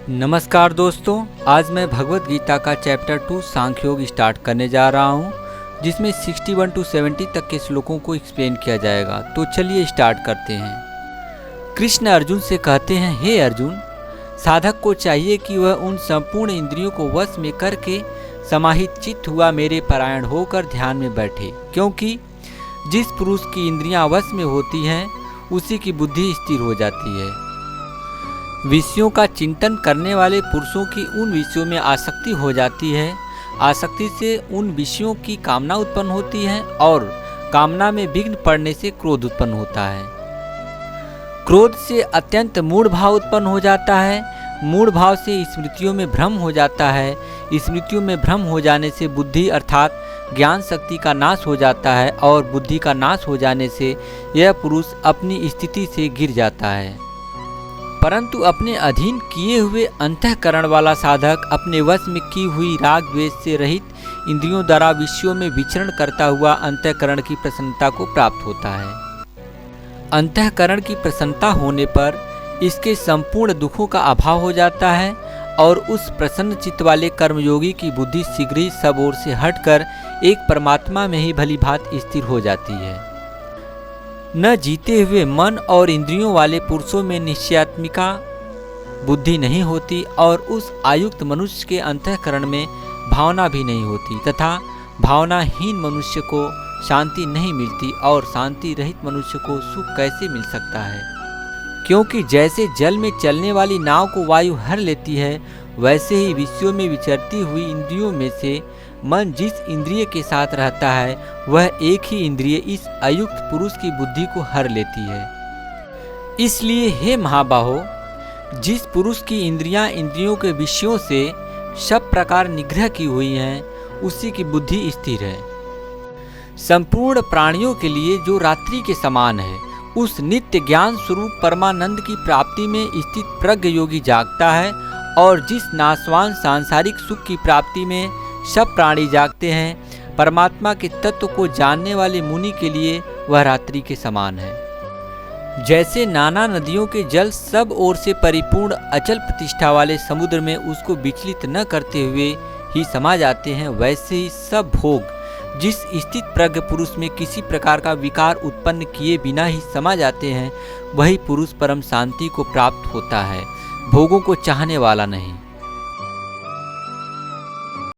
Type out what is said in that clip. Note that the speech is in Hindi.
नमस्कार दोस्तों, आज मैं भगवत गीता का चैप्टर 2 सांख्य योग स्टार्ट करने जा रहा हूँ, जिसमें 61 to 70 तक के श्लोकों को एक्सप्लेन किया जाएगा। तो चलिए स्टार्ट करते हैं। कृष्ण अर्जुन से कहते हैं, हे अर्जुन, साधक को चाहिए कि वह उन संपूर्ण इंद्रियों को वश में करके समाहित चित्त हुआ मेरे परायण होकर ध्यान में बैठे, क्योंकि जिस पुरुष की इंद्रियां वश में होती हैं उसी की बुद्धि स्थिर हो जाती है। विषयों का चिंतन करने वाले पुरुषों की उन विषयों में आसक्ति हो जाती है। आसक्ति से उन विषयों की कामना उत्पन्न होती है और कामना में विघ्न पड़ने से क्रोध उत्पन्न होता है। क्रोध से अत्यंत मूढ़ भाव उत्पन्न हो जाता है। मूढ़ भाव से स्मृतियों में भ्रम हो जाता है। स्मृतियों में भ्रम हो जाने से बुद्धि अर्थात ज्ञान शक्ति का नाश हो जाता है और बुद्धि का नाश हो जाने से यह पुरुष अपनी स्थिति से गिर जाता है। परंतु अपने अधीन किए हुए अंतःकरण वाला साधक अपने वश में की हुई राग द्वेष से रहित इंद्रियों द्वारा विषयों में विचरण करता हुआ अंतःकरण की प्रसन्नता को प्राप्त होता है। अंतःकरण की प्रसन्नता होने पर इसके संपूर्ण दुखों का अभाव हो जाता है और उस प्रसन्न चित्त वाले कर्मयोगी की बुद्धि शीघ्र ही सब ओर से हटकर एक परमात्मा में ही भली भांत स्थिर हो जाती है। न जीते हुए मन और इंद्रियों वाले पुरुषों में निश्चयात्मिका बुद्धि नहीं होती और उस आयुक्त मनुष्य के अंतःकरण में भावना भी नहीं होती तथा भावनाहीन मनुष्य को शांति नहीं मिलती और शांति रहित मनुष्य को सुख कैसे मिल सकता है। क्योंकि जैसे जल में चलने वाली नाव को वायु हर लेती है, वैसे ही विषयों में विचरती हुई इंद्रियों में से मन जिस इंद्रिय के साथ रहता है वह एक ही इंद्रिय इस अयुक्त पुरुष की बुद्धि को हर लेती है। इसलिए हे महाबाहो, जिस पुरुष की इंद्रियां इंद्रियों के विषयों से सब प्रकार निग्रह की हुई हैं, उसी की बुद्धि स्थिर है। संपूर्ण प्राणियों के लिए जो रात्रि के समान है, उस नित्य ज्ञान स्वरूप परमानंद की प्राप्ति में स्थित प्रज्ञ योगी जागता है और जिस नाशवान सांसारिक सुख की प्राप्ति में सब प्राणी जागते हैं, परमात्मा के तत्व को जानने वाले मुनि के लिए वह रात्रि के समान है। जैसे नाना नदियों के जल सब ओर से परिपूर्ण अचल प्रतिष्ठा वाले समुद्र में उसको विचलित न करते हुए ही समा जाते हैं, वैसे ही सब भोग जिस स्थित प्रज्ञ पुरुष में किसी प्रकार का विकार उत्पन्न किए बिना ही समा जाते हैं, वही पुरुष परम शांति को प्राप्त होता है, भोगों को चाहने वाला नहीं।